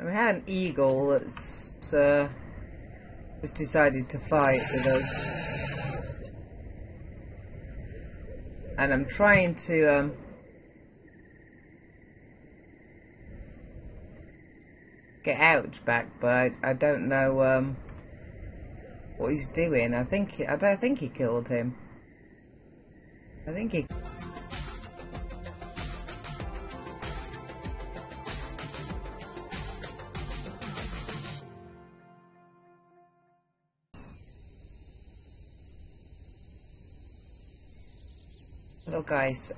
we had an eagle that's just decided to fight with us, and I'm trying to get Ouch back, but I don't know what he's doing. I don't think he killed him. I think he. Hello guys,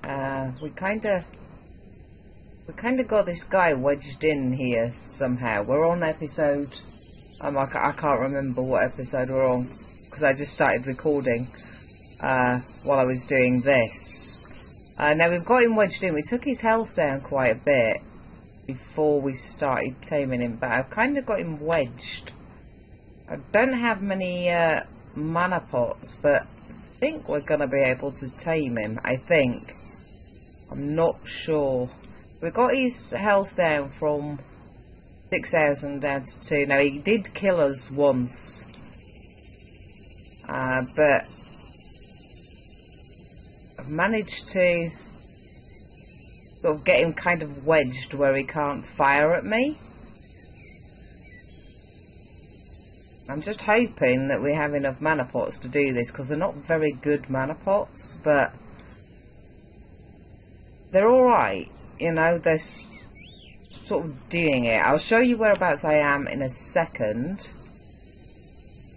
we kinda got this guy wedged in here somehow. We're on episode, I can't remember what episode we're on, because I just started recording while I was doing this. Now we've got him wedged in. We took his health down quite a bit before we started taming him, but I've kind of got him wedged. I don't have many mana pots, but I think we're going to be able to tame him, I think. I'm not sure. We got his health down from 6,000 down to 2. Now, he did kill us once. But I've managed to sort of get him kind of wedged where he can't fire at me. I'm just hoping that we have enough mana pots to do this, because they're not very good mana pots, but they're alright, you know, they're sort of doing it. I'll show you whereabouts I am in a second.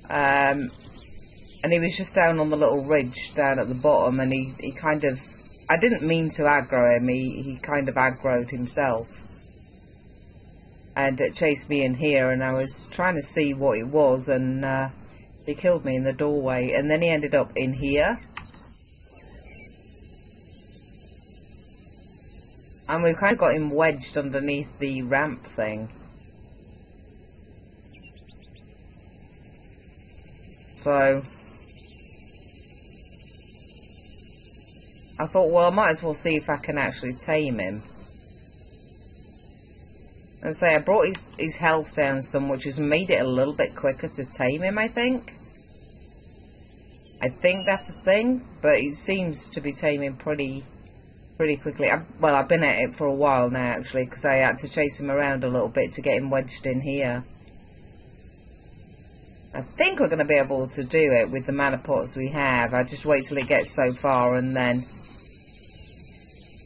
And he was just down on the little ridge down at the bottom, and he kind of, I didn't mean to aggro him, he kind of aggroed himself. And it chased me in here, and I was trying to see what it was, and he killed me in the doorway, and then he ended up in here. And we've kind of got him wedged underneath the ramp thing. So I thought, well, I might as well see if I can actually tame him. And say I brought his health down some, which has made it a little bit quicker to tame him, I think. I think that's the thing, but it seems to be taming pretty quickly. Well, I've been at it for a while now, actually, because I had to chase him around a little bit to get him wedged in here. I think we're going to be able to do it with the mana pots we have. I just wait till it gets so far and then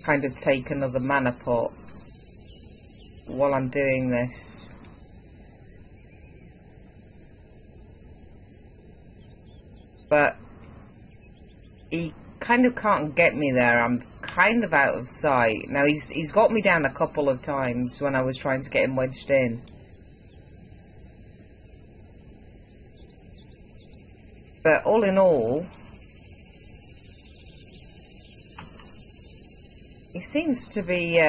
kind of take another mana pot while I'm doing this. But he kind of can't get me there. I'm kind of out of sight. Now he's got me down a couple of times when I was trying to get him wedged in. But all in all, he seems to be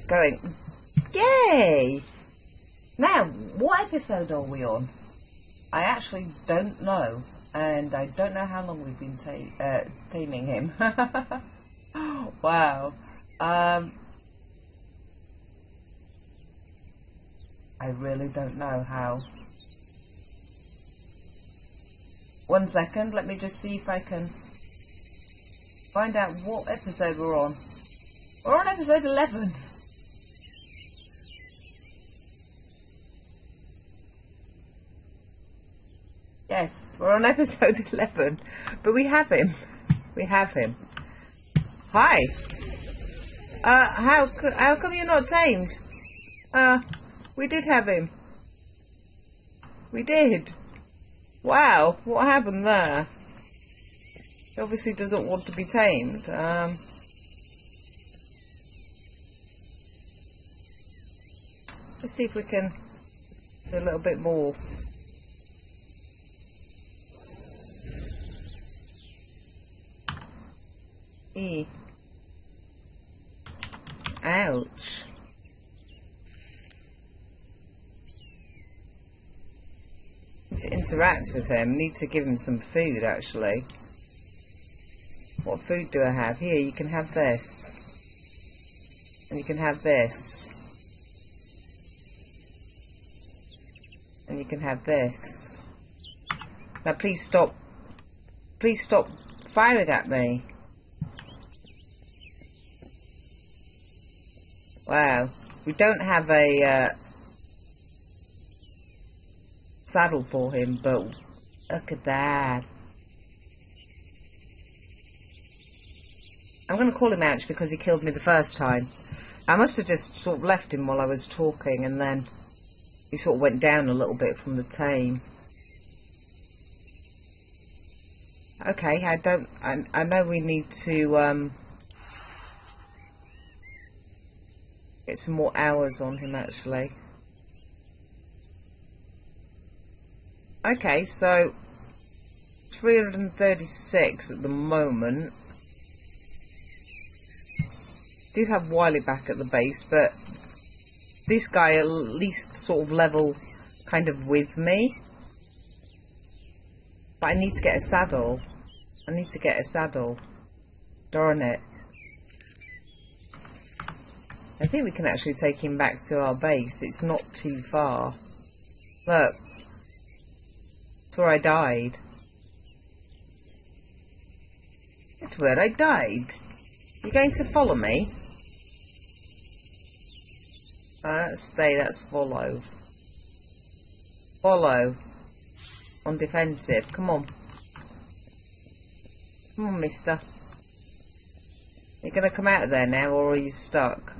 going, yay! Now, what episode are we on? I actually don't know, and I don't know how long we've been taming him. Wow. I really don't know how. 1 second, let me just see if I can find out what episode we're on. We're on episode 11. Yes, we're on episode 11, but we have him. We have him. Hi. How come you're not tamed? We did have him. We did. Wow, what happened there? He obviously doesn't want to be tamed. Let's see if we can do a little bit more. Ouch. Need to interact with him. Need to give him some food, actually. What food do I have? Here, you can have this. And you can have this. And you can have this. Now please stop. Please stop firing at me. Wow. We don't have a saddle for him, but look at that. I'm going to call him Ouch because he killed me the first time. I must have just sort of left him while I was talking, and then he sort of went down a little bit from the tame. Okay, I know we need to get some more hours on him actually. Okay, so 336 at the moment. Do have Wiley back at the base, but this guy at least sort of level kind of with me. But I need to get a saddle. I need to get a saddle. Darn it. I think we can actually take him back to our base. It's not too far. Look. That's where I died. That's where I died. You going to follow me? That's stay, that's follow. Follow. On defensive. Come on. Come on, mister. You're going to come out of there now, or are you stuck?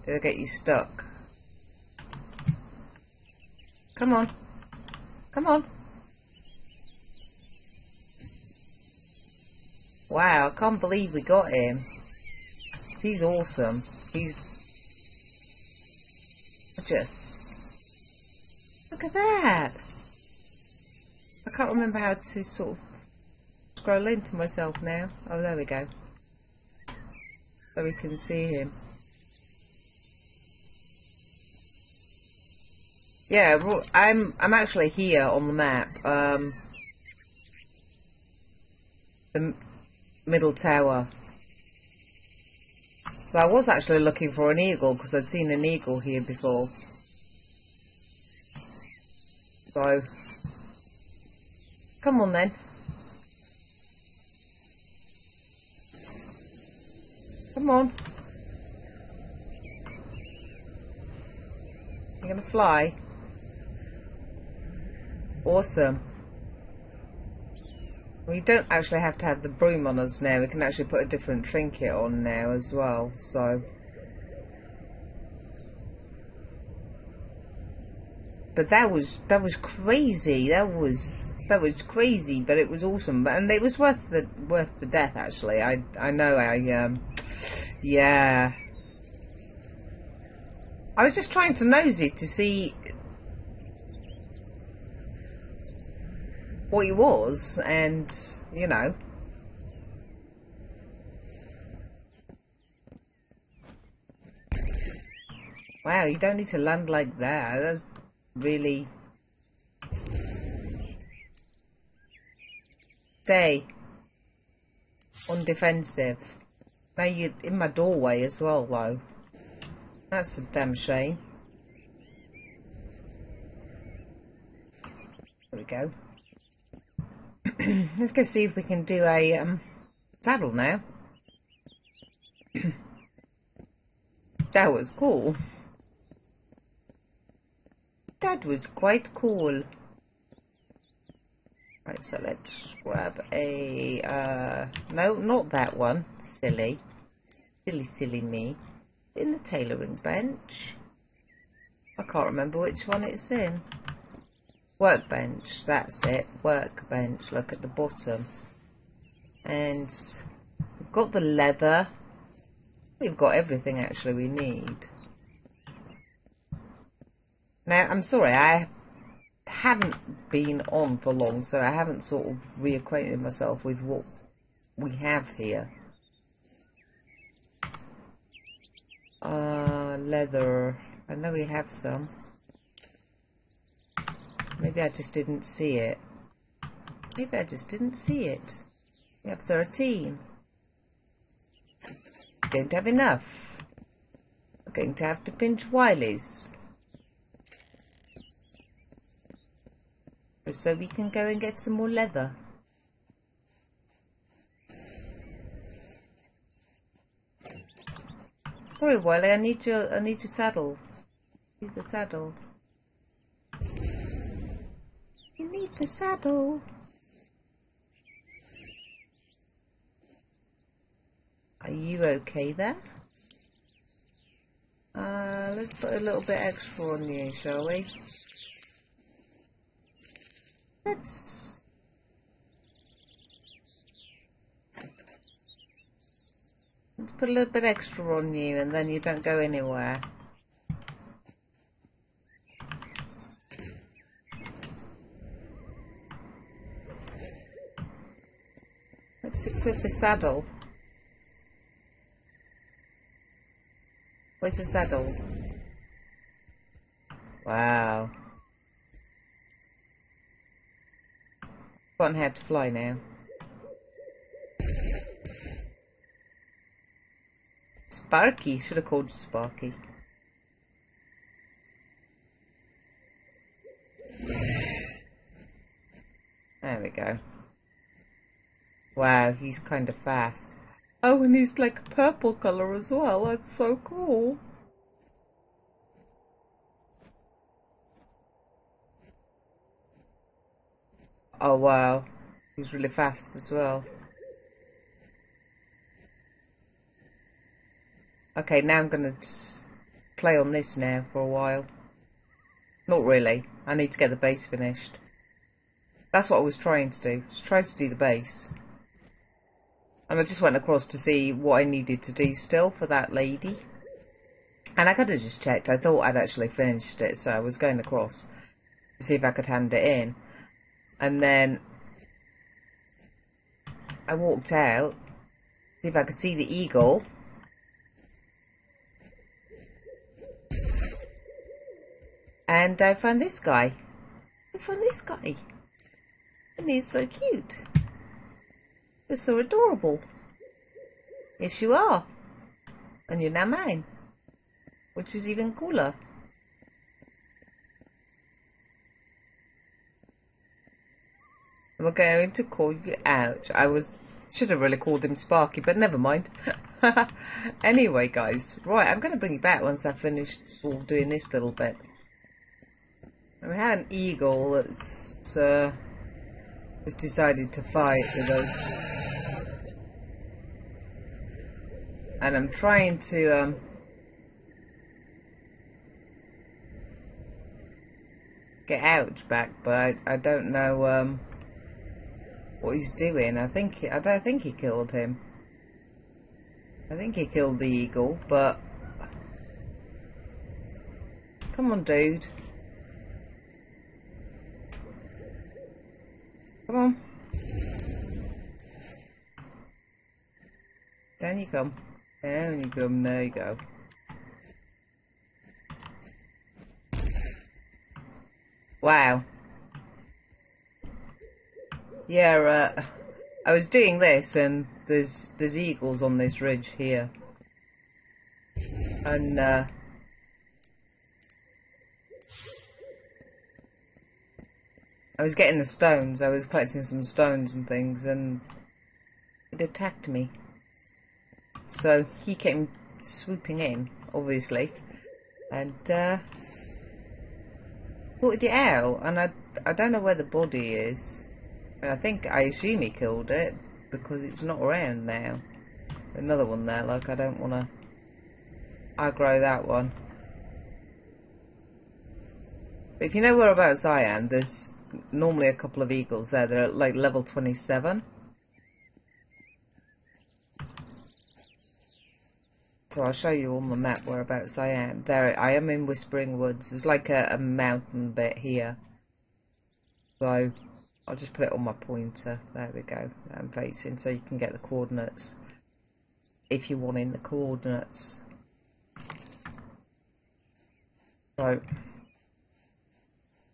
Did I get you stuck? Come on. Come on. Wow, I can't believe we got him. He's awesome. He's just... Look at that! I can't remember how to sort of scroll into myself now. Oh, there we go. So we can see him. Yeah, I'm actually here on the map. The middle tower. So I was actually looking for an eagle because I'd seen an eagle here before. So, come on then. Come on. You're gonna fly. Awesome. We don't actually have to have the broom on us now. We can actually put a different trinket on now as well. So, but that was crazy. That was crazy. But it was awesome. And it was worth the death. Actually, I know. Yeah. I was just trying to nosy to see what he was, and you know, wow, you don't need to land like that. That's really... Stay on defensive. Now you're in my doorway as well, though. That's a damn shame. There we go. Let's go see if we can do a saddle now. That was cool. That was quite cool. Right, so let's grab a no, not that one. Silly me. In the tailoring bench. I can't remember which one it's in. Workbench, that's it. Workbench. Look at the bottom. And we've got the leather. We've got everything actually we need. Now, I'm sorry, I haven't been on for long, so I haven't sort of reacquainted myself with what we have here. Leather. I know we have some. Maybe I just didn't see it. Maybe I just didn't see it. We have 13. Don't have enough. We're going to have to pinch Wileys. just so we can go and get some more leather. Sorry, Wiley, I need your saddle. I need the saddle. You need the saddle. Are you okay there? Let's put a little bit extra on you, shall we? Let's put a little bit extra on you, and then you don't go anywhere. Let's equip a saddle. Where's the saddle? Wow. Forgotten how to fly now. Sparky. Should have called you Sparky. There we go. Wow, he's kind of fast. Oh, and he's like a purple colour as well. That's so cool. Oh wow, he's really fast as well. Okay, now I'm gonna just play on this now for a while. Not really. I need to get the base finished. That's what I was trying to do. I was trying to do the base. And I just went across to see what I needed to do still for that lady. And I could have just checked. I thought I'd actually finished it, so I was going across to see if I could hand it in. And then I walked out, see if I could see the eagle. And I found this guy. And he's so cute. You're so adorable. Yes, you are. And you're now mine. Which is even cooler. I'm going to call you out. Should have really called him Sparky, but never mind. Anyway, guys. Right, I'm going to bring you back once I've finished sort of doing this little bit. We had an eagle that's just decided to fight with us. And I'm trying to get Ouch back, but I don't know what he's doing. I don't think he killed him. I think he killed the eagle, but come on, dude. Come on. Down you come. Down you come. There you go. Wow. Yeah, I was doing this, and there's eagles on this ridge here, and I was getting the stones. I was collecting some stones and things, and it attacked me. So he came swooping in, obviously, and sorted it out. And I don't know where the body is. And I assume he killed it because it's not around now. Another one there. Like, I don't want to aggro that one. But if you know whereabouts I am, there's normally a couple of eagles there. They're at like level 27. So I'll show you on the map whereabouts I am. There, I am in Whispering Woods. There's like a mountain bit here. So I'll just put it on my pointer. There we go. I'm facing, so you can get the coordinates if you're wanting the coordinates. So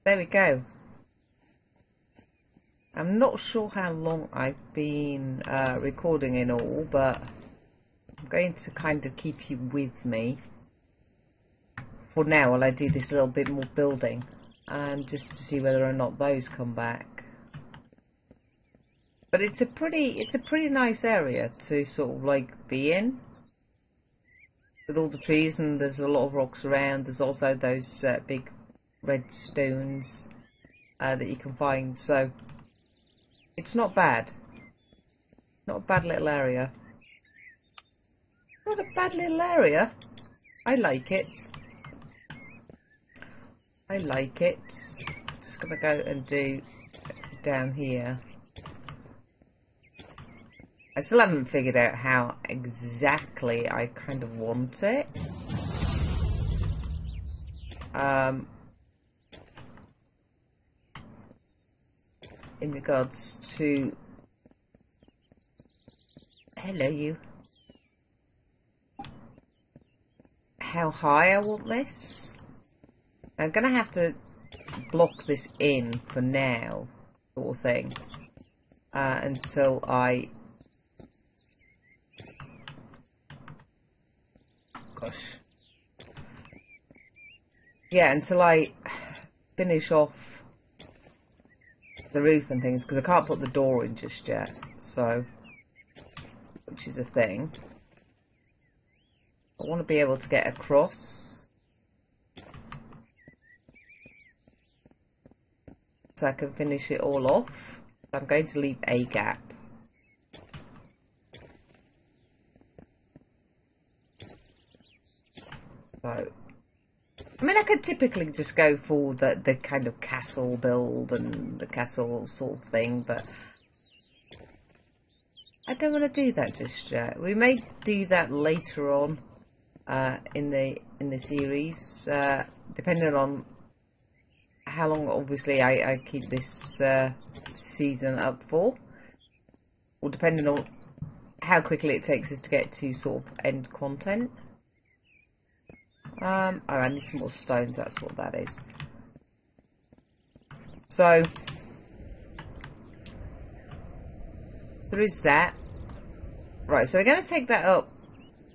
there we go. I'm not sure how long I've been recording in all, but I'm going to kind of keep you with me for now while I do this little bit more building. and just to see whether or not those come back. But it's a pretty nice area to sort of like be in, with all the trees, and there's a lot of rocks around. There's also those big red stones that you can find, so it's not bad. Not a bad little area. Not a bad little area. I like it. I like it. Just gonna go and do down here. I still haven't figured out how exactly I kind of want it. In regards to... Hello, you. How high I want this? I'm gonna have to block this in for now, sort of thing, until I... Gosh. Yeah, until I finish off the roof and things, because I can't put the door in just yet, so, which is a thing. I want to be able to get across, so I can finish it all off. I'm going to leave a gap. So, I mean, I could typically just go for the kind of castle build and the castle sort of thing, but I don't want to do that just yet. We may do that later on in the series, depending on how long, obviously, I keep this season up for, or depending on how quickly it takes us to get to sort of end content. Oh, I need some more stones, that's what that is. So, there is that. Right, so we're going to take that up,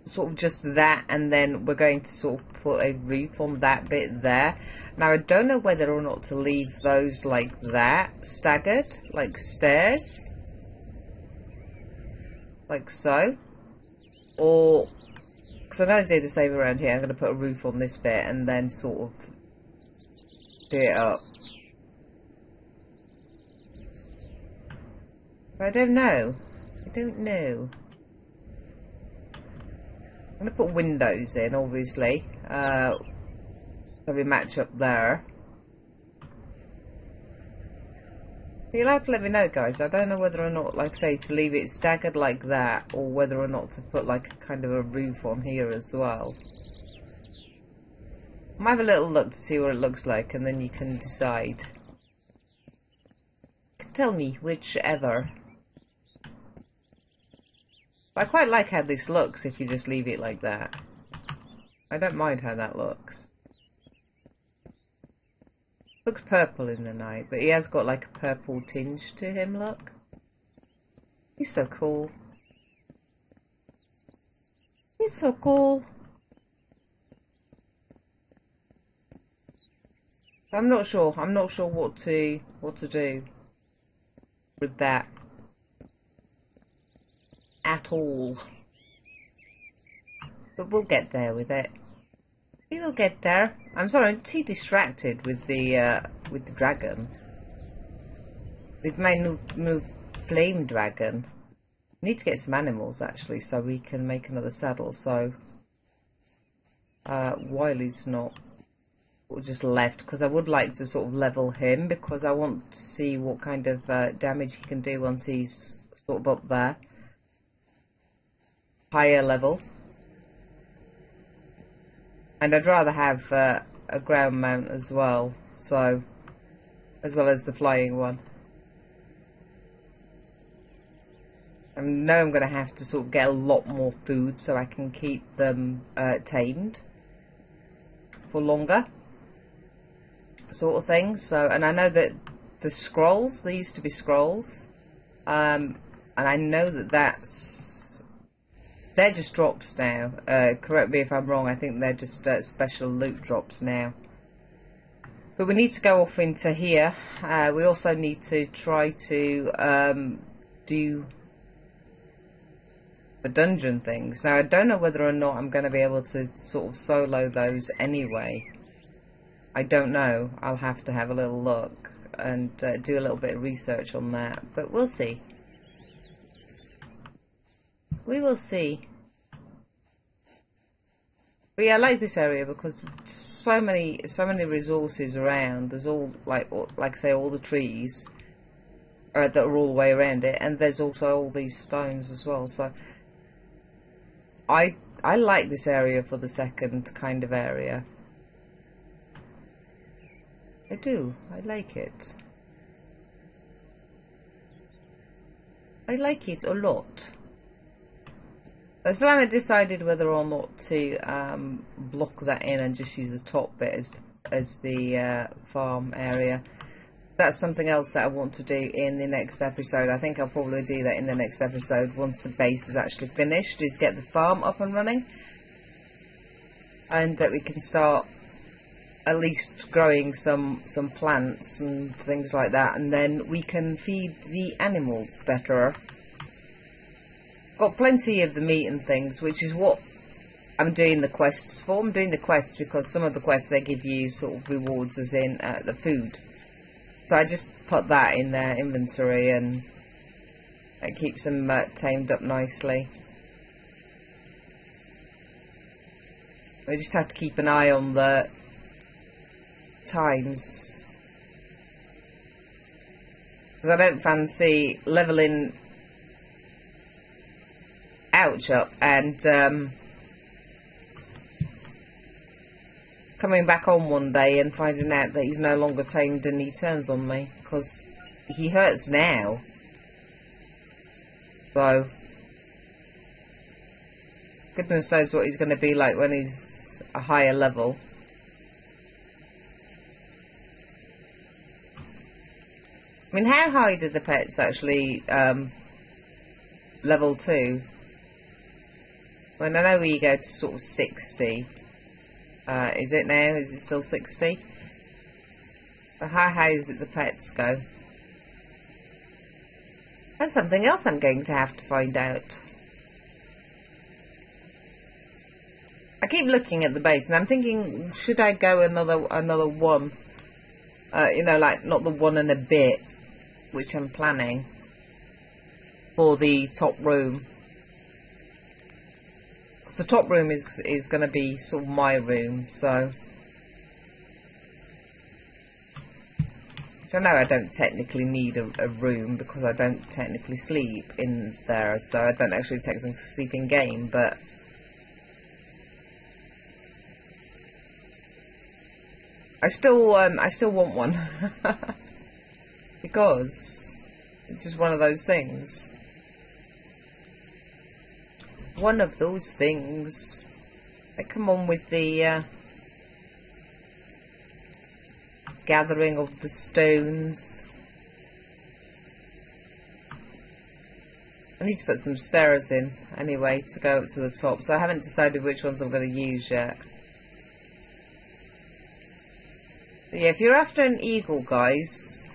sort of just that, and then we're going to sort of put a roof on that bit there. Now, I don't know whether or not to leave those like that, staggered, like stairs. Like so. Or... because I'm going to do the same around here. I'm going to put a roof on this bit and then sort of do it up. But I don't know. I don't know. I'm going to put windows in, obviously. So we match up there. You'll have to let me know, guys. I don't know whether or not, like I say, to leave it staggered like that, or whether or not to put like a kind of a roof on here as well. I'll have a little look to see what it looks like, and then you can decide. You can tell me whichever. But I quite like how this looks if you just leave it like that. I don't mind how that looks. Looks purple in the night, but he has got like a purple tinge to him, look. He's so cool. He's so cool. I'm not sure what to do with that at all. But we'll get there with it. We will get there. I'm sorry, I'm too distracted with the dragon. With my new flame dragon. Need to get some animals actually, so we can make another saddle. So Wiley's not just left, because I would like to sort of level him, because I want to see what kind of damage he can do once he's sort of up there, higher level. And I'd rather have a ground mount as well, so as well as the flying one. I know I'm going to have to sort of get a lot more food so I can keep them tamed for longer, sort of thing. So, and I know that the scrolls, there used to be scrolls, and I know that they're just drops now. Correct me if I'm wrong, I think they're just special loot drops now. But we need to go off into here. We also need to try to do the dungeon things. Now, I don't know whether or not I'm going to be able to sort of solo those anyway. I don't know. I'll have to have a little look and do a little bit of research on that. But we'll see. We will see. But yeah, I like this area because so many resources around. There's all like I say, all the trees that are all the way around it, and there's also all these stones as well. So I like this area for the second kind of area. I do. I like it. I like it a lot. I still haven't decided whether or not to block that in and just use the top bit as the farm area. That's something else that I want to do in the next episode. I think I'll probably do that in the next episode once the base is actually finished, is get the farm up and running. And we can start at least growing some plants and things like that, and then we can feed the animals better. Got plenty of the meat and things, which is what I'm doing the quests for. I'm doing the quests because some of the quests, they give you sort of rewards as in the food. So I just put that in their inventory and it keeps them tamed up nicely. We just have to keep an eye on the times, because I don't fancy leveling Ouch up and coming back on one day and finding out that he's no longer tamed and he turns on me, because he hurts now. So goodness knows what he's going to be like when he's a higher level. I mean, how high did the pets actually level 2? I mean, I know we go to sort of 60. Is it now? Is it still 60? But how high does it the pets go? That's something else I'm going to have to find out. I keep looking at the base and I'm thinking, should I go another one? You know, like not the one and a bit, which I'm planning for the top room. The top room is going to be sort of my room, so which I know I don't technically need a room because I don't technically sleep in there, so I don't actually technically sleep in game, but I still want one because it's just one of those things. One of those things. I come on with the gathering of the stones. I need to put some stairs in anyway to go up to the top, so I haven't decided which ones I'm going to use yet. But yeah, if you're after an eagle, guys,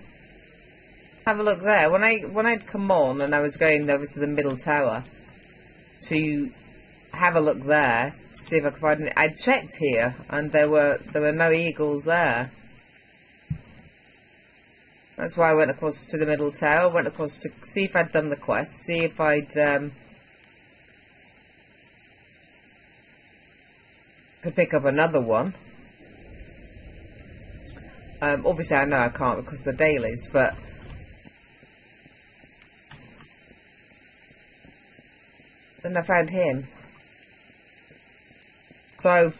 have a look there. When I'd come on and I was going over to the middle tower to have a look there to see if I could find it, I checked here and there were no eagles there. That's why I went across to the middle tower, went across to see if I'd done the quest, see if I'd could pick up another one. Obviously I know I can't because of the dailies, but then I found him. So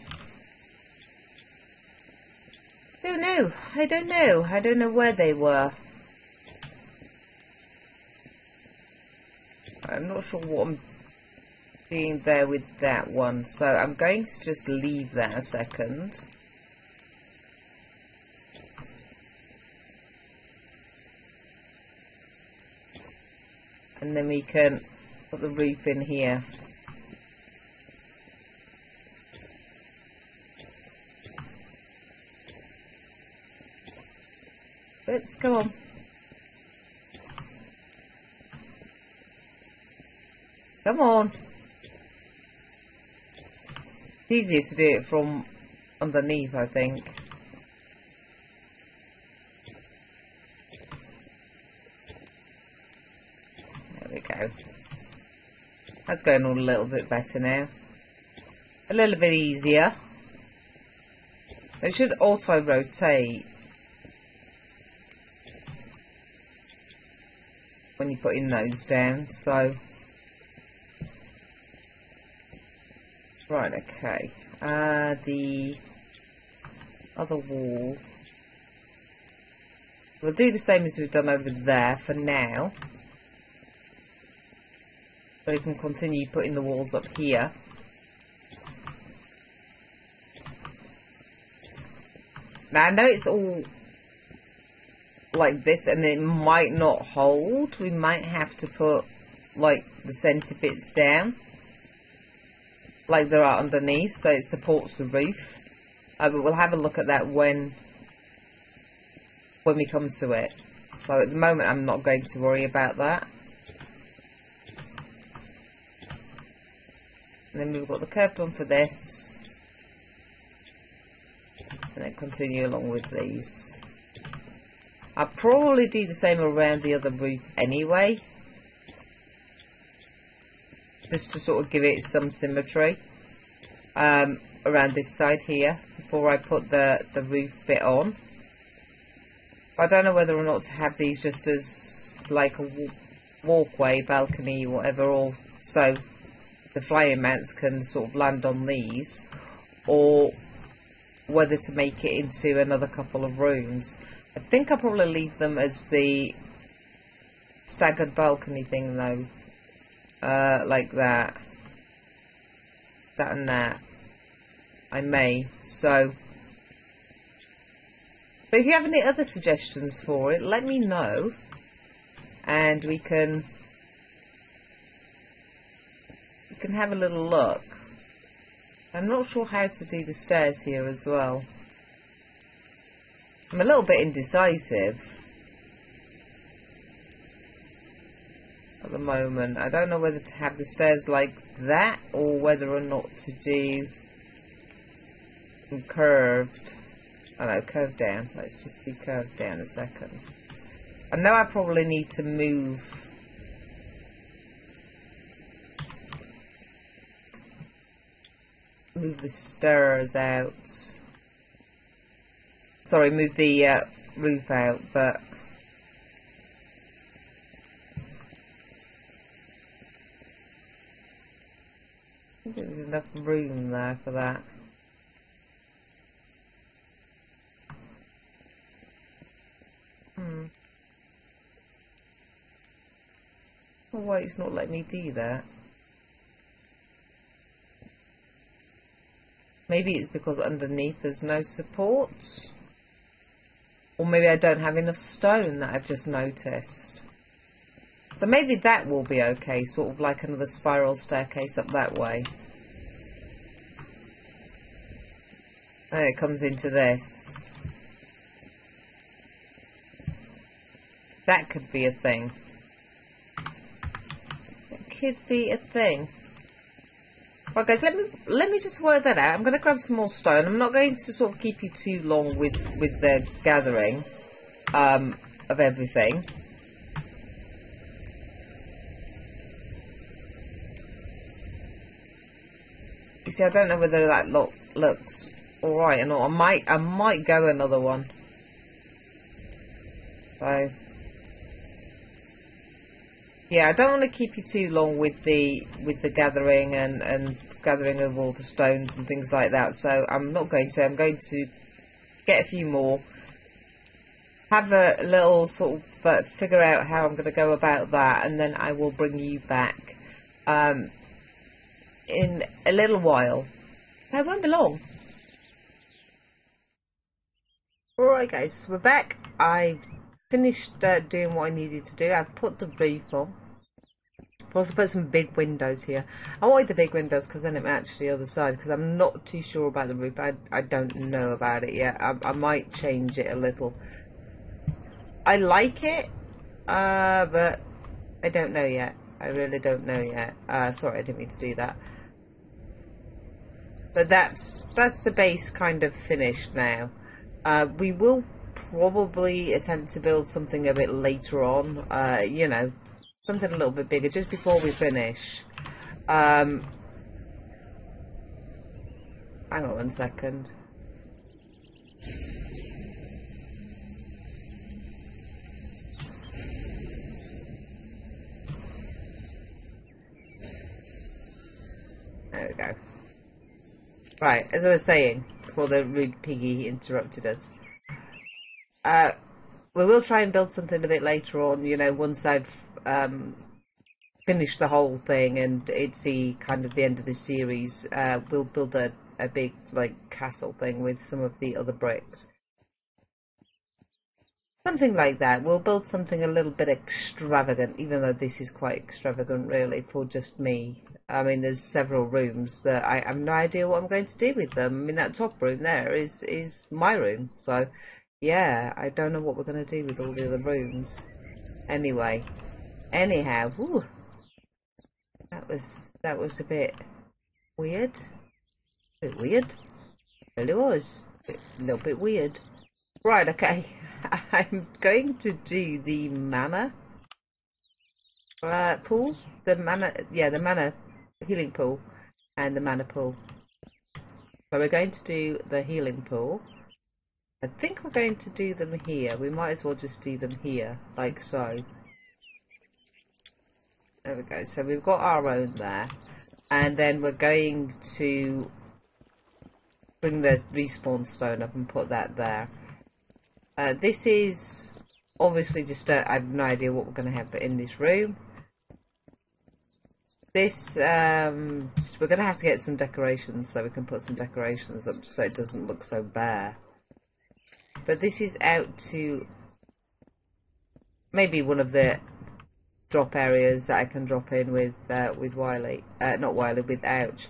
I don't know where they were. I'm not sure what I'm doing there with that one, so I'm going to just leave that a second. And then we can put the roof in here. Let's come on. Come on. It's easier to do it from underneath, I think. There we go. That's going on a little bit better now. A little bit easier. It should auto-rotate when you put your nose down, so... Right, okay. The other wall. We'll do the same as we've done over there for now. So we can continue putting the walls up here. Now I know it's all like this and it might not hold. We might have to put like the centre bits down, like there are underneath, so it supports the roof. But we'll have a look at that when we come to it. So at the moment I'm not going to worry about that. And then we've got the curved one for this. And then continue along with these. I'll probably do the same around the other roof anyway. Just to sort of give it some symmetry. Around this side here. Before I put the roof bit on. I don't know whether or not to have these just as like a walkway, balcony, whatever, or so the flying mounts can sort of land on these, or whether to make it into another couple of rooms. I think I'll probably leave them as the staggered balcony thing though, like that and that. I may, so... But if you have any other suggestions for it, let me know, and we can have a little look. I'm not sure how to do the stairs here as well. I'm a little bit indecisive at the moment. I don't know whether to have the stairs like that or whether or not to do them curved. I know, curved down. Let's just do curved down a second. I know I probably need to move the stairs out. Sorry, move the roof out, but I think there's enough room there for that. Oh, why it's not letting me do that? Maybe it's because underneath there's no support. Or maybe I don't have enough stone that I've just noticed. So maybe that will be okay, sort of like another spiral staircase up that way. And it comes into this. That could be a thing. It could be a thing. Right guys, let me just work that out. I'm going to grab some more stone. I'm not going to sort of keep you too long with the gathering of everything. You see, I don't know whether that looks alright or not. I might go another one. So yeah, I don't want to keep you too long with the gathering and gathering of all the stones and things like that. So I'm not going to. I'm going to get a few more, have a little sort of figure out how I'm going to go about that, and then I will bring you back in a little while. That won't be long. Alright guys, we're back. I finished doing what I needed to do. I've put the roof on. I've also put some big windows here. I wanted the big windows because then it matched the other side, because I'm not too sure about the roof. I don't know about it yet. I might change it a little. I like it, but I don't know yet. I really don't know yet. Sorry, I didn't mean to do that. But that's the base kind of finished now. We will probably attempt to build something a bit later on. You know, something a little bit bigger just before we finish. Hang on 1 second. There we go. Right, as I was saying, before the rude piggy interrupted us, we will try and build something a bit later on, you know, once I've finished the whole thing and it's the kind of the end of the series. We'll build a big, like, castle thing with some of the other bricks. Something like that. We'll build something a little bit extravagant, even though this is quite extravagant, really, for just me. I mean, there's several rooms that I have no idea what I'm going to do with them. I mean, that top room there is my room. So, yeah, I don't know what we're going to do with all the other rooms. Anyway, anyhow, whew, that was a bit weird. A bit weird. It really was. A little bit weird. Right, okay. I'm going to do the mana pools. The mana healing pool and the mana pool. So we're going to do the healing pool. I think we're going to do them here. We might as well just do them here, like so. There we go. So we've got our own there. And then we're going to bring the respawn stone up and put that there. This is obviously just I have no idea what we're going to have in this room. This we're going to have to get some decorations so we can put some decorations up so it doesn't look so bare. But this is out to maybe one of the drop areas that I can drop in with Wiley, not Wiley, with Ouch,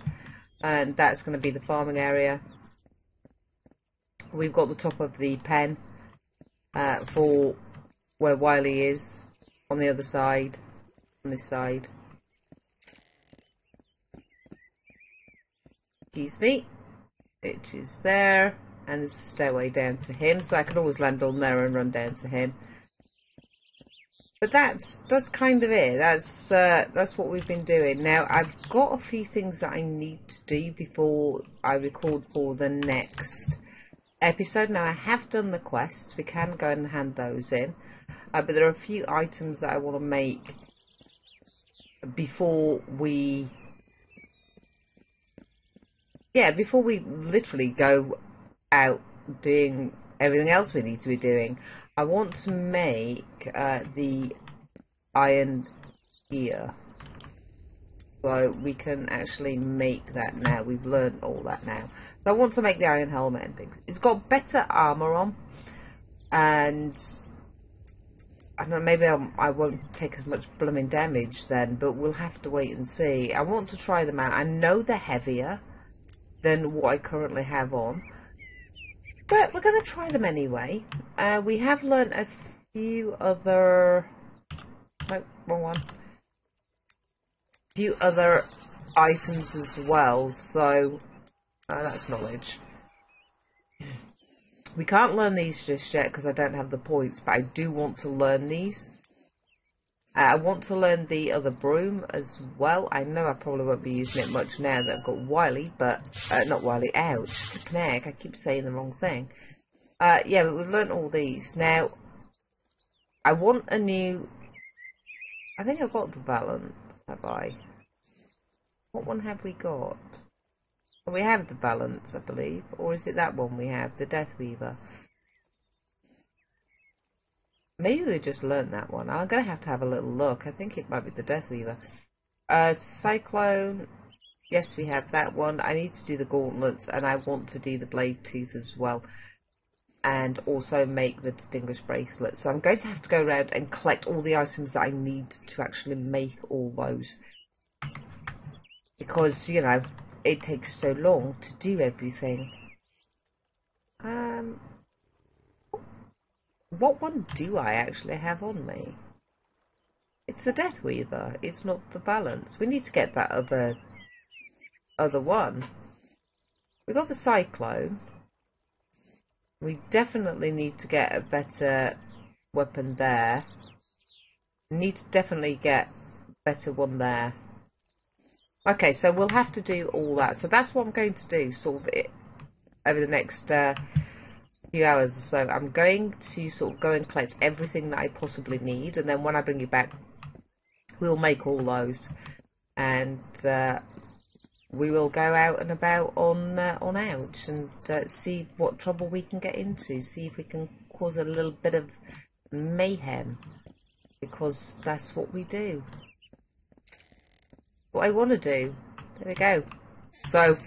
and that's going to be the farming area. We've got the top of the pen. For where Wiley is on the other side, on this side. Excuse me, which is there, and there's a stairway down to him, so I could always land on there and run down to him. But that's kind of it. That's what we've been doing. Now I've got a few things that I need to do before I record for the next episode. Now I have done the quests, we can go and hand those in, but there are a few items that I want to make before we literally go out doing everything else we need to be doing. I want to make the iron gear, so we can actually make that now. We've learned all that now. So I want to make the iron helmet and things. It's got better armour on, and I don't know, maybe I won't take as much blooming damage then, but we'll have to wait and see. I want to try them out. I know they're heavier than what I currently have on, but we're going to try them anyway. We have learnt a few other... No, wrong one. A few other items as well, so... that's knowledge. We can't learn these just yet because I don't have the points, but I do want to learn these. I want to learn the other broom as well. I know I probably won't be using it much now that I've got Wiley, but... not Wiley, ouch. Flippin' heck, I keep saying the wrong thing. Yeah, but we've learned all these. Now, I want a new... I think I've got the balance, have I? What one have we got? We have the balance, I believe. Or is it that one we have? The Death Weaver. Maybe we just learned that one. I'm going to have a little look. I think it might be the Death Weaver. Cyclone. Yes, we have that one. I need to do the gauntlets, and I want to do the blade tooth as well. And also make the distinguished bracelet. So I'm going to have to go around and collect all the items that I need to actually make all those. Because, you know, it takes so long to do everything. what one do I actually have on me? It's the Death Weaver. It's not the Balance. We need to get that other one. We got the Cyclone. We definitely need to get a better weapon there. We need to definitely get a better one there. Okay, so we'll have to do all that. So that's what I'm going to do, sort of it over the next few hours or so. I'm going to sort of go and collect everything that I possibly need, and then when I bring you back, we'll make all those, and we will go out and about on Ouch and see what trouble we can get into. See if we can cause a little bit of mayhem, because that's what we do. What I want to do. There we go. So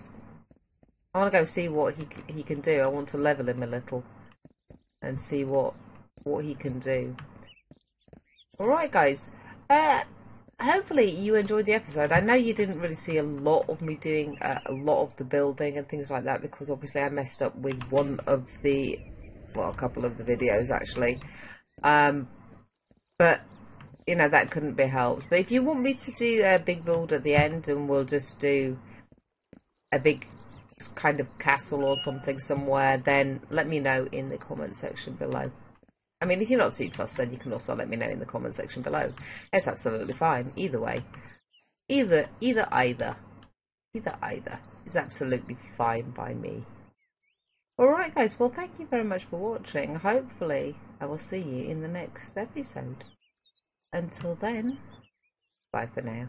I want to go see what he can do. I want to level him a little and see what he can do. All right, guys. Hopefully you enjoyed the episode. I know you didn't really see a lot of me doing a lot of the building and things like that, because obviously I messed up with one of the, well, a couple of the videos actually. But you know, that couldn't be helped. But if you want me to do a big build at the end, and we'll just do a big kind of castle or something somewhere, then let me know in the comment section below. I mean, if you're not too fussed, then you can also let me know in the comment section below. It's absolutely fine. Either way. Either is absolutely fine by me. Alright guys, well thank you very much for watching. Hopefully I will see you in the next episode. Until then, bye for now.